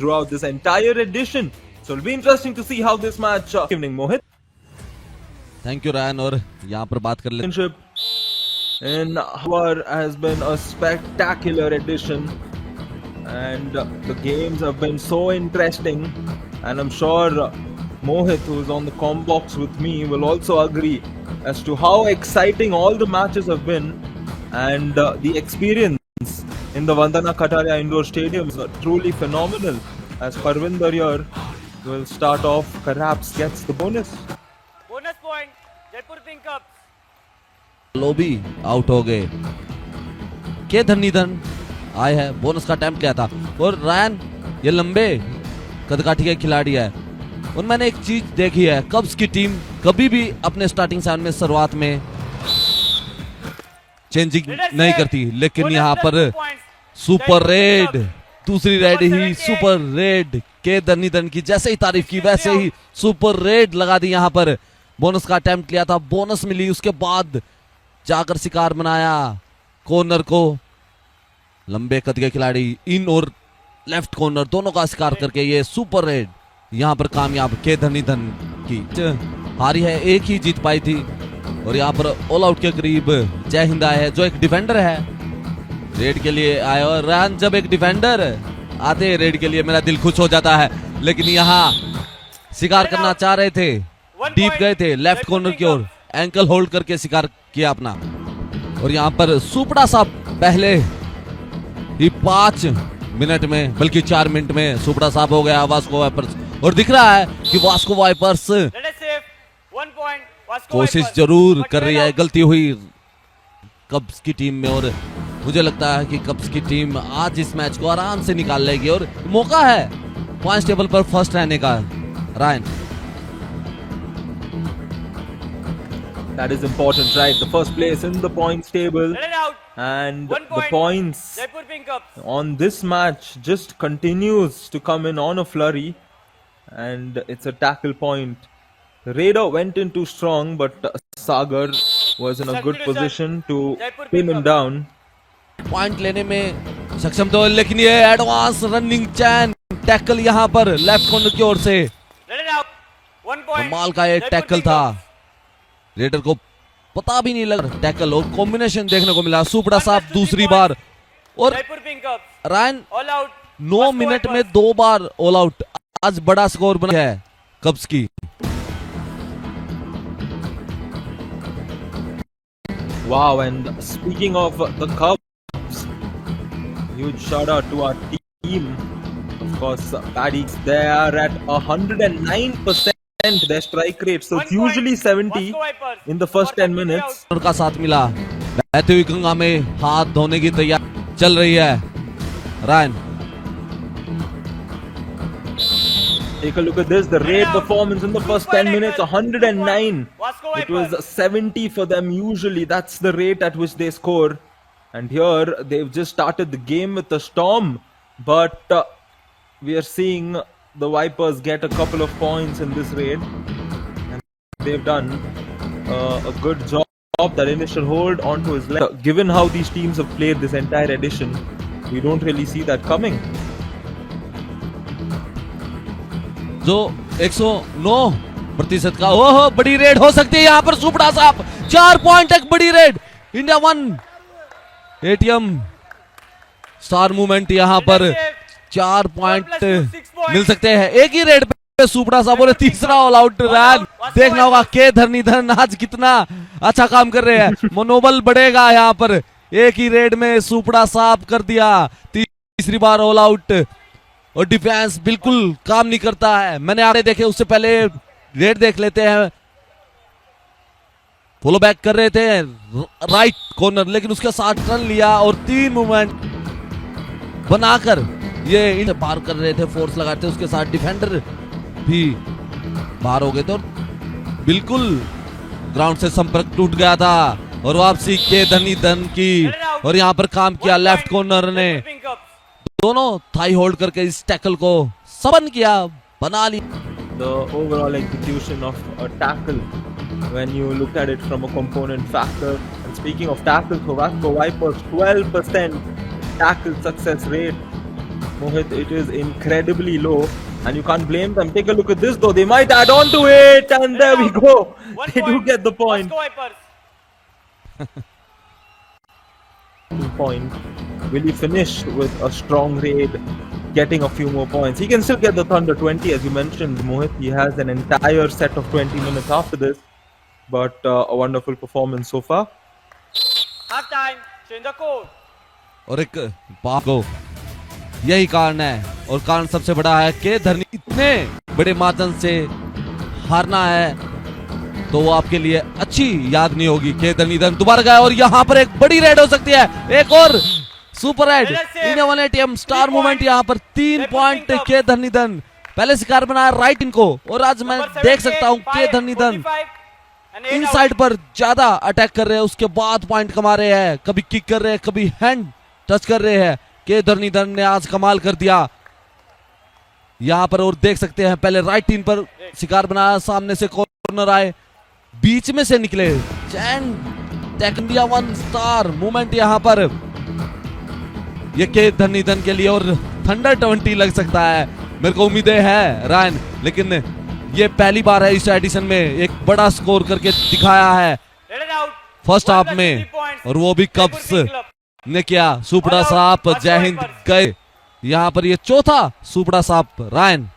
throughout this entire edition. So it'll be interesting to see how this match. Evening, Mohit. Thank you Ryan. और यहाँ पर बात कर लेते Championship in Howard has been a spectacular edition, and the games have been so interesting. And I'm sure Mohit, who is on the comm box with me, will also agree as to how exciting all the matches have been, and the experience in the Vandana Kataria Indoor Stadium is truly phenomenal. As Parvinder here will start off, perhaps gets the bonus. Bonus point, Jaipur Pink Cups. Lobby out हो गए। के धनीधन आए हैं। Bonus का attempt किया था। और Ryan ये लंबे कदकाठी के खिलाड़ी है। और मैंने एक चीज देखी है, कब्स की टीम कभी भी अपने स्टार्टिंग साइड में शुरुआत में चेंजिंग नहीं करती, लेकिन यहाँ पर सुपर रेड, दूसरी रेड ही सुपर रेड। के धनीधन की जैसे ही तारीफ की वैसे ही सुपर रेड लगा दी। यहाँ पर बोनस का अटेम्प्ट लिया था, बोनस मिली, उसके बाद जाकर शिकार बनाया कॉर्नर को। लंबे कद के खिलाड़ी इन और लेफ्ट कॉर्नर दोनों का शिकार करके ये सुपर रेड यहाँ पर कामयाब। के धनीधन की हारी है, एक ही जीत पाई थी। और यहाँ पर ऑल आउट के करीब जय हिंद आए हैं, जो एक डिफेंडर है, रेड के लिए आए। और रन जब एक डिफेंडर आते हैं रेड के लिए, मेरा दिल खुश हो जाता है। लेकिन यहाँ शिकार करना चाह रहे थे, डीप गए थे लेफ्ट कॉर्नर की ओर, एंकल होल्ड करके शिकार किया अपना। और यहाँ पर सुपड़ा साहब पहले ही 5 मिनट में, बल्कि 4 मिनट में सुपड़ा साहब हो गया वास्को वाइपर्स। और दिख रहा है कि वास्को वाइपर्स कोशिश जरूर कर रही है। गलती हुई कब्स की टीम में, और मुझे लगता है कि कब्स की टीम आज इस मैच को आराम से निकाल लेगी। और मौका है पॉइंट्स टेबल पर फर्स्ट रहने का। Ryan, that is important, right? The first place in the points table, and the points on this match just continues to come in on a flurry, and it's a tackle point. The Raider went in too strong, but Sagar was in a good position to pin him down. Point लेने में सक्षम तो, लेकिन ये advance running चैन tackle यहाँ पर left corner की ओर से कमाल का एक टैकल था। रेडर को पता भी नहीं लगा टैकल, और कॉम्बिनेशन देखने को मिला। सुपड़ा साहब दूसरी बार, और रायन 9 मिनट में 2 बार ऑल आउट। आज बड़ा स्कोर बना है कब्स की। Wow, and speaking of the Cubs, huge shout out to our team. Of course, Paddy's there at 109%. Their strike rate, so it's usually 70 in the first 10 minutes. का साथ मिला, बहती हुई गंगा में हाथ धोने की तैयारी चल रही है। Ryan, take a look at this, the raid performance in the first 10 minutes, 109. It was 70 for them usually. That's the rate at which they score. And here they've just started the game with a storm, but we are seeing the Vipers get a couple of points in this raid, and they've done a good job. That initial hold onto his left, given how these teams have played this entire edition, we don't really see that coming. जो 109% का, ओहो बड़ी red हो सकती है यहाँ पर। सुपड़ा साहब 4 पॉइंट, एक बड़ी red. India 1 ATM star movement यहाँ पर 4 पॉइंट मिल सकते हैं एक ही रेड पे। सुपड़ा साहब बोले तीसरा ऑल आउट। रन देखना होगा के धनीधन आज कितना अच्छा काम कर रहे हैं। मनोबल बढ़ेगा यहाँ पर। एक ही रेड में सुपड़ा साहब कर दिया तीसरी बार ऑल आउट, और डिफेंस बिल्कुल काम नहीं करता है। मैंने आगे देखे, उससे पहले रेड देख लेते हैं। फॉलो बैक कर रहे थे राइट कॉर्नर, लेकिन उसके साथ टर्न लिया और 3 मूवमेंट बनाकर ये इन्हें बाहर कर रहे थे, फोर्स लगाते। उसके साथ डिफेंडर भी बाहर हो गए थे और बिल्कुल ग्राउंड से संपर्क टूट गया था। और वापसी के धनीधन की, और यहाँ पर काम किया लेफ्ट कॉर्नर ने। दोनों थाई होल्ड करके इस टैकल को सबन किया, बना ली। The overall execution of a tackle, when you look at it from a component factor, and speaking of tackles for Vasco Vipers, 12% tackle success rate. Mohit, it is incredibly low, and you can't blame them. Take a look at this though. They might add on to it, and there we go. One They do point. get the point. Vasco Vipers. Point. Will he finish with a strong raid, getting a few more points? He can still get the Thunder 20, as you mentioned, Mohit. He has an entire set of 20 minutes after this, but a wonderful performance so far. Half time. Change the court. और एक बात को यही कारण है, और कारण सबसे बड़ा है कि धरनी इतने बड़े मार्जिन से हारना है तो वो आपके लिए अच्छी याद नहीं होगी। के धरनीधर दोबारा गया और यहाँ पर एक बड़ी रेड हो सकती है, एक और सुपर रेड इन 180 स्टार मूवमेंट। यहाँ पर 3 पॉइंट के धरनीधर पहले शिकार बनाया राइट इनको, और आज मैं देख सकता हूँ के धरनीधर इनसाइड पर ज्यादा अटैक कर रहे हैं, उसके बाद पॉइंट कमा रहे हैं, कभी किक कर रहे हैं, कभी हैंड टच कर रहे हैं। के धरनीधर ने आज कमाल कर दिया यहाँ पर, और देख सकते हैं पहले राइट टीम पर शिकार बनाया, सामने से कॉर्नर आए, बीच में से निकले चैन टेक इंडिया 1 स्टार मूवमेंट। यहाँ पर ये के धरनीधर के लिए और थंडर 20 लग सकता है, मेरे को उम्मीदें है रायन, लेकिन ये पहली बार है इस एडिशन में एक बड़ा स्कोर करके दिखाया है फर्स्ट हाफ में, और वो भी कब्स ने किया। सुपड़ा साहब जय हिंद गए, यहाँ पर ये चौथा सुपड़ा साहब। Ryan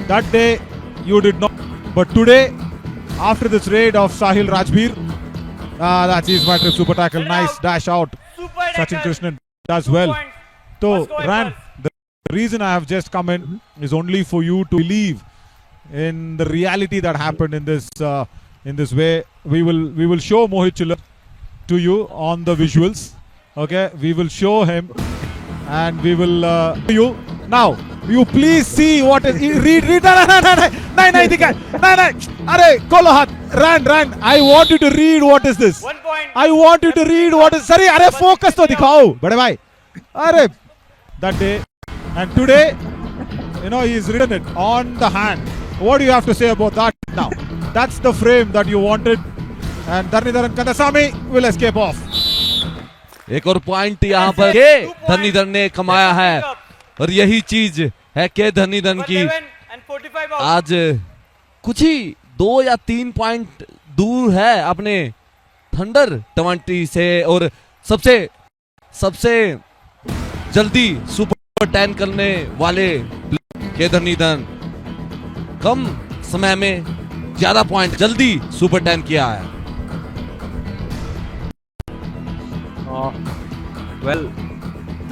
that day you did not, but today after this raid of Sahil Rajbir, that is my trip, super tackle, nice dash out, Sachin Krishnan does well. So Ran, the reason I have just come in is only for you to believe in the reality that happened in this way. We will show Mohit Chiller to you on the visuals. Okay, we will show him, and we will you now. You please see what is read. Arey kolo hath. Ran. I want you to read what is this. 1 point. I want you to read what is. Sorry, arey focus to dikhao. Bade bhai. Arey that day and today, you know, he's written it on the hand. What do you have to say about that now? That's the frame that you wanted, and Dharnidharan Kandasamy will escape off. एक और point यहाँ पर के धरनीधर ने कमाया है, और यही चीज है के धरनीधर की। 11 and 45 out. आज कुछ ही 2 या 3 पॉइंट दूर है अपने थंडर 20 से, और सबसे जल्दी सुपर 10 करने वाले के धरनीधर कम समय में ज्यादा पॉइंट जल्दी सुपर 10 किया है। Well,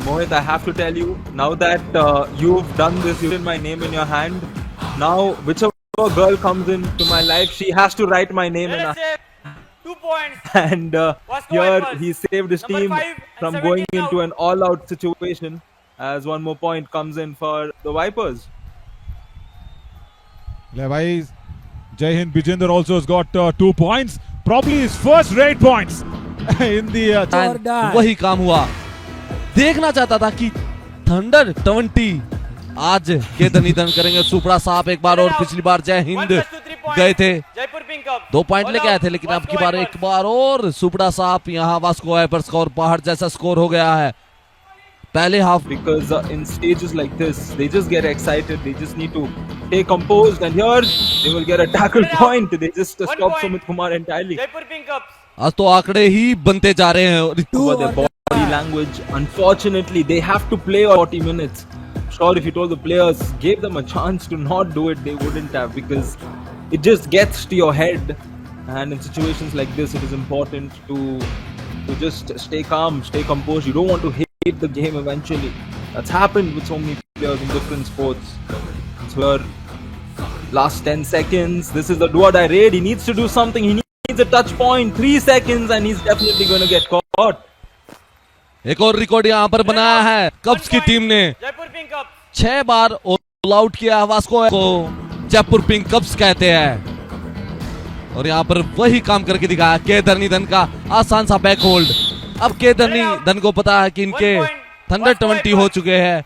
Mohit, I have to tell you, now that you've done this, you've written my name in your hand. Now, whichever girl comes into my life, she has to write my name in her. 2 points. And here he saved his Number team 5 and from 17 going into out. an all-out situation, as one more point comes in for the Vipers. Levi, Jai Hind Bijender also has got 2 points. Probably his first raid points in the वही काम हुआ। देखना चाहता था कि thunder 20 आज के धरनीधर करेंगे। सुपड़ा साहब एक बार और पिछली बार जय हिंद 1 + 3 points. गए थे, जयपुर पिंक अप 2 पॉइंट लेके आए थे, लेकिन अब की बार एक बार और सुपड़ा साहब यहाँ वास्को वाइपर्स का और पहाड़ जैसा स्कोर हो गया है पहले half. Because in stages like this, they just get excited. They just need to stay composed, and here they will get a tackle point. They just One stop point. Sumit Kumar entirely. Jaipur pink up आज तो आंकड़े ही बनते जा रहे हैं। Over their body language, unfortunately, they have to play 40 minutes. Sure, if you told the players, gave them a chance to not do it, they wouldn't have, because it just gets to your head. And in situations like this, it is important to just stay calm, stay composed. You don't want to hate the game eventually. That's happened with so many players in different sports. So here, last 10 seconds. This is the do or die raid. He needs to do something. He needs a touch point. 3 seconds, and he's definitely going to get caught. एक और record यहाँ पर बनाया है कब्स की team ने। Jaipur pink up 6 बार all out किया Vasco को जयपुर पिंक कब्स कहते हैं, और यहाँ पर वही काम करके दिखाया के धरनीधर का आसान सा बैक होल्ड। अब के धरनीधर को पता है कि इनके थंडर 20 हो चुके हैं।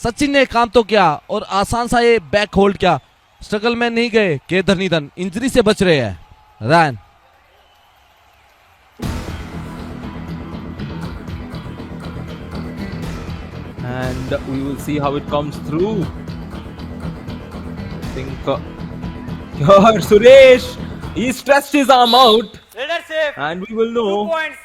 सचिन ने काम तो किया और आसान सा ये बैक होल्ड किया, स्ट्रगल में नहीं गए। के धरनीधर इंजरी से बच रहे हैं। Ryan and we will see how it comes through. I think here Suresh, he stretched his arm out, Raider safe. and we will 2 know points.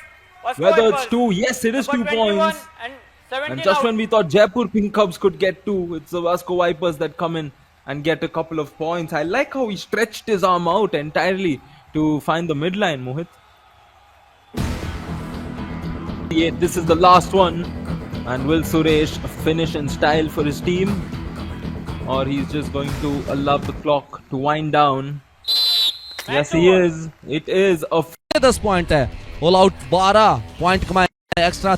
Vasco whether Vipers. it's 2. Yes, it is 2 Number 21 points. and 17 And just out. when we thought Jaipur Pink Cubs could get 2, it's the Vasco Vipers that come in and get a couple of points. I like how he stretched his arm out entirely to find the midline, Mohit. Yeah, this is the last one. And will Suresh finish in style for his team? Or he's just going to allow the clock to wind down? Yes, he is. It is a 10 point है, all out 12 point कमाए, extra